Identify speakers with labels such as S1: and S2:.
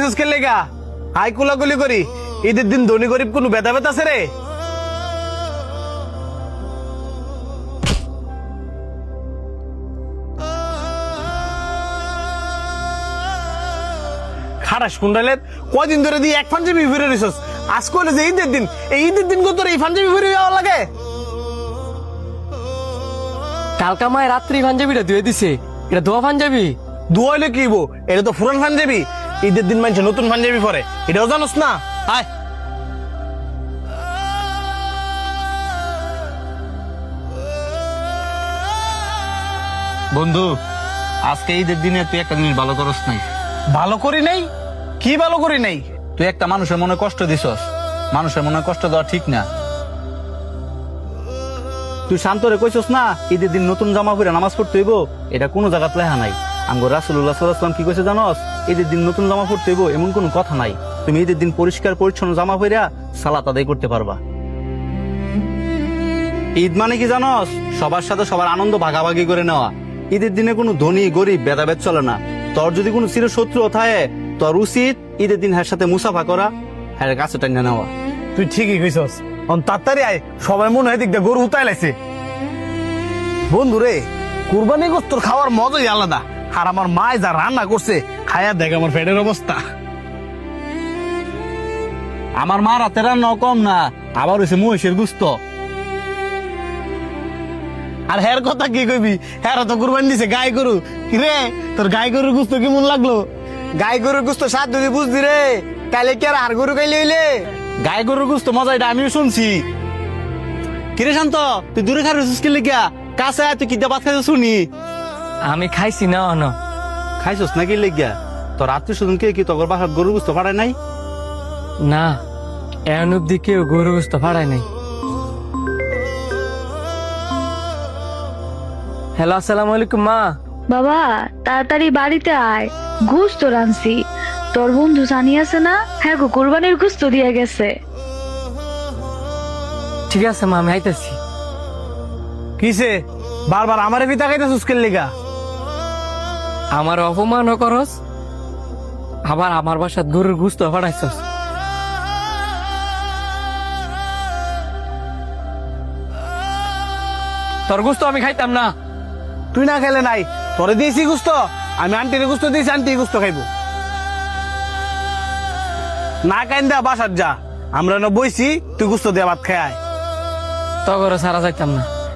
S1: দিছিস কে লেগা? আই কুলাকুলি করি, ঈদের দিন ধনী গরিব কোনো ভেদাভেদ আছে রে? খারাস কুন্ডালের কয়দিন ধরে দিয়ে এক পাঞ্জাবি ফিরে রিসোস, আজ কইলে যে ঈদের দিন, এই ঈদের দিন তোর এই পাঞ্জাবি ফিরে যাওয়া লাগে?
S2: কালকা মায় রাত্রি পাঞ্জাবিটা ধুয়ে দিছে, এটা ধোয়া পাঞ্জাবি।
S1: দুয়াইলে কি হইবো, এটা তো পুরান পাঞ্জাবি। ঈদের দিন মানুষ নতুন পাঞ্জাবি পরে, এটাও জানোস না? আয়
S3: বন্ধু, আজকে ঈদের দিনে তুই একটা জিনিস ভালো করস নাই।
S1: ভালো করি নাই? কি ভালো করি নাই?
S3: তুই একটা মানুষের মনে কষ্ট দিছস। মানুষের মনে কষ্ট দেওয়া ঠিক না। তুই শান্তরে কইছস না ঈদের দিন নতুন জামা পরে নামাজ পড়তে হইব, এটা কোনো জায়গাত লেখা নাই। আমগো রাসূলুল্লাহ সাল্লাল্লাহু আলাইহি ওয়াসাল্লাম কি কইছে জানোস? ঈদের দিন নতুন জামা পড়তে হইব এমন কোনো কথা নাই। তুমি ঈদের দিন পরিষ্কার পরিচ্ছন্ন জামা পরে সালাত আদায় করতে পারবা। ঈদ মানে কি জানোস? সবার সাথে সবার আনন্দ ভাগাভাগি করে নেওয়া। ঈদের দিনে কোনো ধনী গরিব ভেদাভেদ চলে না। তোর যদি কোনো চিরশত্রু থাকে, তোর উচিত ঈদের দিন হ্যার সাথে মুসাফা করা, হ্যার কাছে টাইনা নেওয়া।
S1: তুই ঠিকই কইছস। তাড়াতাড়ি আয়, সবাই মনে হয় দিকটা গরু উতাই লাইছে। বন্ধু রে, কুরবানি গোস্ত খাওয়ার মজাই আলাদা। আর আমার মা যা রান্না করছে, খায়া দেখ আমার পেটের অবস্থা।
S3: আমার মা রাতে রান্না কম না, আবার হয়েছে মহিষের গুস্ত।
S1: আর হের কথা কি কইবি, হের তো কুরবানি দিছে গাই গরু। রে তোর গাই গরুর গুস্ত কেমন লাগলো? গাই গরুর গুস্ত স্বাদ যদি বুঝদি রে, তাইলে কি আর হাড় গরু খাইলে হইলে?
S3: গায়ে গরুর গুস্ত মজা, এটা আমিও শুনছি। কিরে শান্ত, তুই দূরে খাচ্ছিস কি লিগা? কাছে আয়, তুই কি ভাত খাইছ শুনি?
S2: আমি খাইছি না অন।
S3: খাইছস নাকি লিগা? তোর আত্মীয় স্বজন কে কি তোর বাসার গরুর গুস্ত পাঠায় নাই?
S2: না, এমন অব্দি কেউ গরু গোস্ত ফাড়ায় নাই। হ্যালো, আসসালামু আলাইকুম মা।
S4: বাবা তাড়াতাড়ি বাড়িতে আয়, গোস্ত রানছি। তোর বন্ধু জানি আছে না, হ্যাঁ গো কোরবানির গোস্ত দিয়ে গেছে।
S2: ঠিক আছে মা, আমি আইতাছি।
S1: কিসে বারবার আমারে পিতা খাইতেছিস কে লিগা?
S2: আমার অপমানও করস, আবার আমার বাসাত গরুর গুস্ত ফাড়াইছস। তোর গুস্ত আমি খাইতাম না।
S1: তুই না খেলে নাই, তোরে দিয়েছি গুস্ত, আমি আন্টির গুস্ত দিয়েছি, আন্টি গুস্ত খাইবো। না কাইন্দা বাসার যা, আমরা না বইছি, তুই গুস্ত দিয়ে ভাত খায় আয়।
S2: তগরে সারা যাইতাম না।